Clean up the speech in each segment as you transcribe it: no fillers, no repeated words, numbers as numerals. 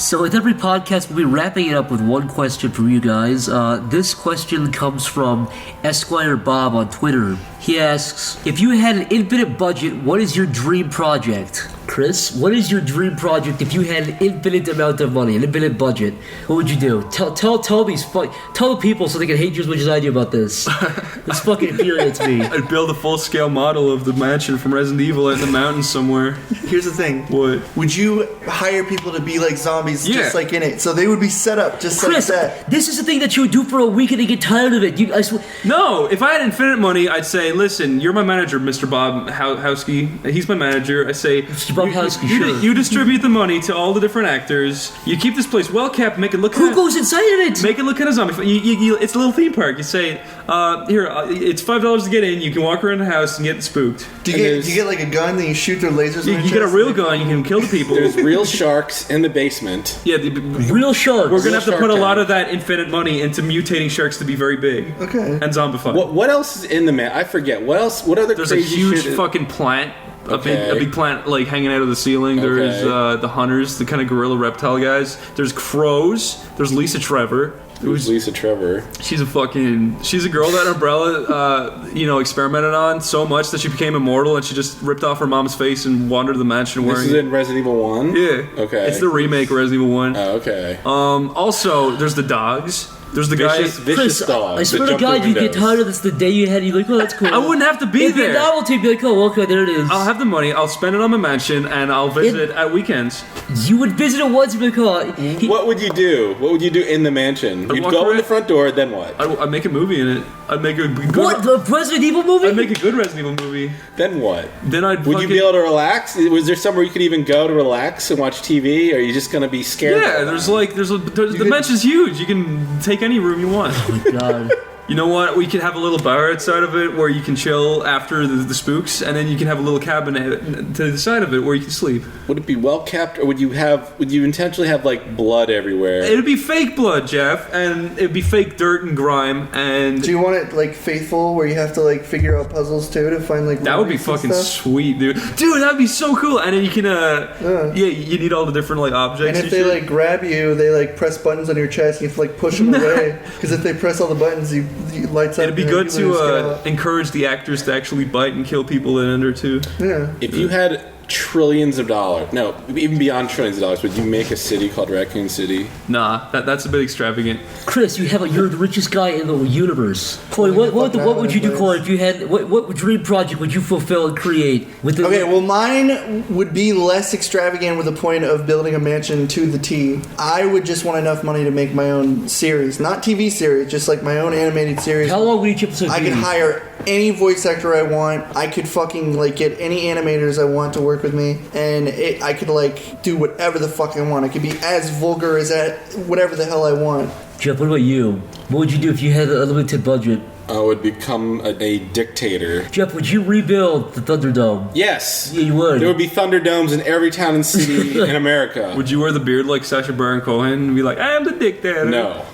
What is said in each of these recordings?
So with every podcast, we'll be wrapping it up with one question from you guys. This question comes from Esquire Bob on Twitter. He asks, if you had an infinite budget, what is your dream project? Chris, what is your dream project if you had an infinite amount of money, an infinite budget? What would you do? Tell the people so they can hate you as much as I do about this. This fucking infuriates me. I'd build a full-scale model of the mansion from Resident Evil in the mountains somewhere. Here's the thing. What? Would you hire people to be like zombies just like in it? So they would be set up just Chris, like that. This is the thing that you would do for a week and they get tired of it. I swear. No, if I had infinite money, I'd say, listen, you're my manager, Mr. Bob Howsky. He's my manager. I say, Mr. Bob Howsky, sure. You distribute the money to all the different actors. You keep this place well kept. Make it look. Who goes inside of it? Make it look kind of zombie. It's a little theme park. You say, it's $5 to get in. You can walk around the house and get spooked. Do you get like a gun that you shoot their lasers? You get a real gun. You can kill the people. There's real sharks in the basement. Yeah, real sharks. We're gonna have to put a lot of that infinite money into mutating sharks to be very big. Okay. And zombified. What else is in the man? I forget. What else? What other? There's a huge fucking plant. A big plant like hanging out of the ceiling. There's the hunters, the kind of gorilla reptile guys. There's crows. There's Lisa Trevor. Who's Lisa Trevor? She's a girl that Umbrella, experimented on so much that she became immortal, and she just ripped off her mom's face and wandered the mansion wearing. This is in Resident Evil 1? Yeah. Okay. It's the remake of Resident Evil 1. Oh, okay. Also, there's the dogs. There's the guy. Vicious dogs. I swear to God, you get tired of this the day you had. You're like, oh, that's cool. I wouldn't have to be there. If novelty, be like, oh, okay, there it is. I'll have the money. I'll spend it on my mansion, and I'll visit at weekends. You would visit it once and be like, oh. What would you do? What would you do in the mansion? You'd go in the front door, then what? I'd make a movie in it. I'd make a good... What? The Resident Evil movie? I'd make a good Resident Evil movie. Then what? Then Would you be able to relax? Was there somewhere you could even go to relax and watch TV? Or are you just going to be scared? Yeah, the mansion's huge. You can take any room you want. Oh my God. You know what? We could have a little bar outside of it where you can chill after the spooks, and then you can have a little cabin to the side of it where you can sleep. Would it be well kept, or would you intentionally have like blood everywhere? It'd be fake blood, Jeff, and it'd be fake dirt and grime. And do you want it like faithful, where you have to like figure out puzzles too to find like that would be fucking sweet, dude. Dude, that'd be so cool. And then you can you need all the different like objects. And if they like grab you, they like press buttons on your chest, and you have to like push them away. Because if they press all the buttons, you lights up. It'd be good to encourage the actors to actually bite and kill people in under too. Yeah. If you had trillions of dollars, no, even beyond trillions of dollars, would you make a city called Raccoon City? Nah, that's a bit extravagant. Chris, you're the richest guy in the universe. Corey, what would you do, Corey, if you had what dream project would you fulfill and create with the? Okay, well, mine would be less extravagant with the point of building a mansion to the T. I would just want enough money to make my own series, not TV series, just like my own animated series. How long would each episode be? I could hire any voice actor I want. I could fucking like get any animators I want to work with me, and I could like do whatever the fuck I want. I could be as vulgar as whatever the hell I want. Jeff, what about you? What would you do if you had a limited budget? I would become a dictator. Jeff, would you rebuild the Thunderdome? Yes. Yeah, you would. There would be Thunderdomes in every town and city in America. Would you wear the beard like Sacha Baron Cohen and be like, I am the dictator? No.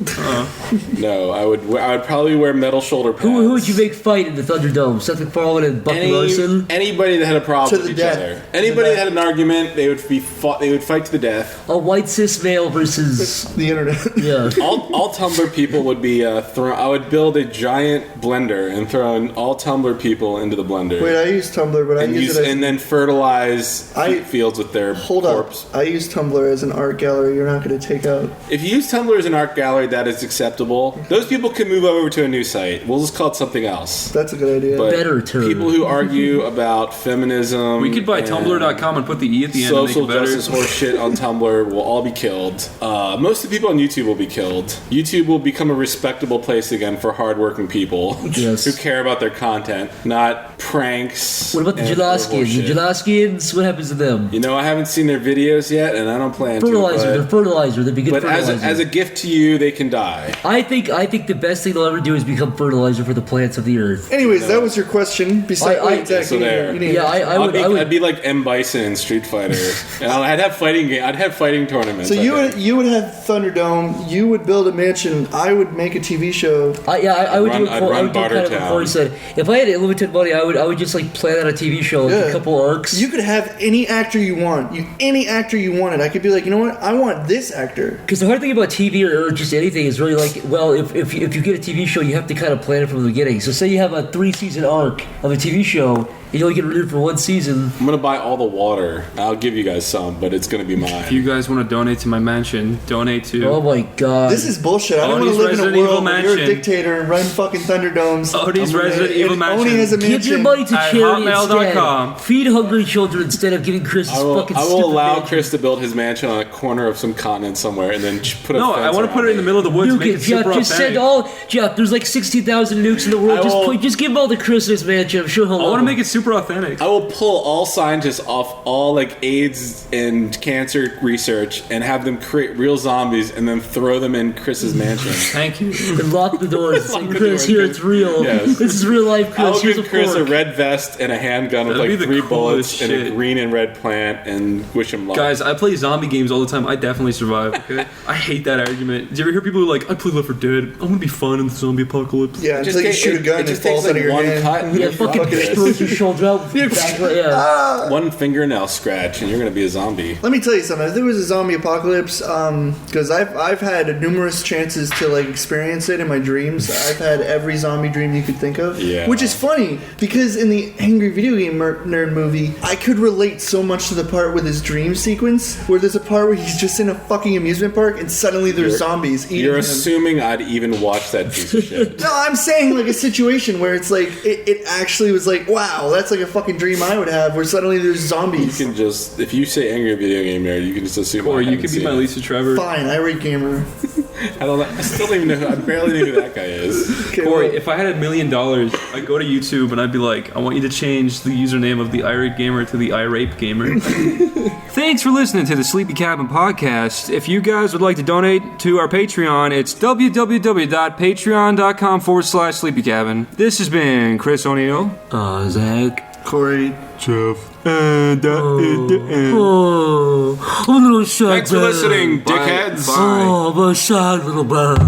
No, I would probably wear metal shoulder pads. Who would you make fight in the Thunderdome? Seth MacFarlane and Buck Larson? Anybody that had a problem with each other. Anybody that had an argument, they would fight to the death. A white cis male versus the internet. Yeah. All Tumblr people would be thrown. I would build a giant blender and throw in all Tumblr people into the blender. Wait, I use Tumblr, but I use it as... And then fertilize fields with their corpse. I use Tumblr as an art gallery. You're not going to take out... If you use Tumblr as an art gallery, that is acceptable. Those people can move over to a new site. We'll just call it something else. That's a good idea. But better term. People who argue about feminism... We could buy Tumblr.com and put the E at the end social and make it better. justice horse shit on Tumblr will all be killed. Most of the people on YouTube will be killed. YouTube will become a respectable place again for hardworking people. Yes. Who care about their content, not pranks. What about the Jalaskians? The Jalaskians, what happens to them? You know, I haven't seen their videos yet, and I don't plan fertilizer, to. They're fertilizer. They'd be good but fertilizer. But as a gift to you, they can die. I think the best thing they'll ever do is become fertilizer for the plants of the earth. Anyways, that was your question. Besides, I'd be like M. Bison in Street Fighter, and I'd have fighting tournaments. So you would have Thunderdome. You would build a mansion. I would make a TV show. I would do I'd run Bartertown. Corey said, if I had unlimited money, I would just like plan out a TV show, like a couple arcs. You could have any actor you want. Any actor you wanted. I could be like, you know what? I want this actor. Because the hard thing about TV or just anything is really like, well, if you get a TV show, you have to kind of plan it from the beginning. So say you have a 3-season arc of a TV show, and you only get renewed for 1 season. I'm gonna buy all the water. I'll give you guys some, but it's gonna be mine. If you guys want to donate to my mansion, donate to. Oh my god. This is bullshit. I don't want to live in a world where you're a dictator and run fucking Thunderdomes. Odie's Resident Evil Mansion. Odie has a mansion. Give your money to charity hotmail.com. instead. Feed hungry children instead of giving Chris his fucking I will stupid allow mansion. Chris to build his mansion on a corner of some continent somewhere and then put a No, fence I want to put it in the middle of the woods. Make it Jeff, super just authentic. Jeff, there's like 60,000 nukes in the world. Just give them all to Chris his mansion. I'm sure he'll I want to make it super authentic. I will pull all scientists off all like AIDS and cancer research and have them create real zombies and then throw them in Chris's mansion. Thank you. And lock the doors. Lock the Chris, doors, here Chris. it's real. Yes. This is real life, Chris. I'll Here's give a Chris a fork. red vest and a handgun with That'd be like the 3 coolest bullets and a shit. green and red plant and wish him luck. Guys, I play zombie games all the time. I definitely survive. Okay? I hate that argument. Do you ever hear people who are like, I play Left 4 Dead. I'm gonna be fun in the zombie apocalypse. Yeah, until you shoot a gun and it falls out of your one hand. cut and Yeah, you're fucking fucked. throws your shoulder out. Yeah. One fingernail scratch and you're gonna be a zombie. Let me tell you something. If there was a zombie apocalypse, because I've had numerous chances to like experience it in my dreams. I've had every zombie dream you could think of. Yeah. Which is funny because in the Angry Video Game Nerd movie, I could relate so much to the part with his dream sequence, where there's a part where he's just in a fucking amusement park and suddenly there's zombies eating You're him. assuming I'd even watch that piece of shit. No, I'm saying like a situation where it's like it actually was like, wow, that's like a fucking dream I would have, where suddenly there's zombies. You can just, if you say Angry Video Game Nerd, you can just assume. Or I you haven't could be seen my it. Lisa Trevor. Fine, irate gamer. I don't know. I still don't even know. I barely know who that guy is. Okay, Corey, well, if I had $1 million, I'd go to YouTube and I'd be like, I want you to change the username of the Irate Gamer to the Irape Gamer. Thanks for listening to the Sleepy Cabin podcast. If you guys would like to donate to our Patreon, it's www.patreon.com/sleepycabin. This has been Chris O'Neill. Zach. Corey. Jeff. I'm a little shy. Thanks for listening, Bye. dickheads. Bye. Oh, I'm a shy little bird.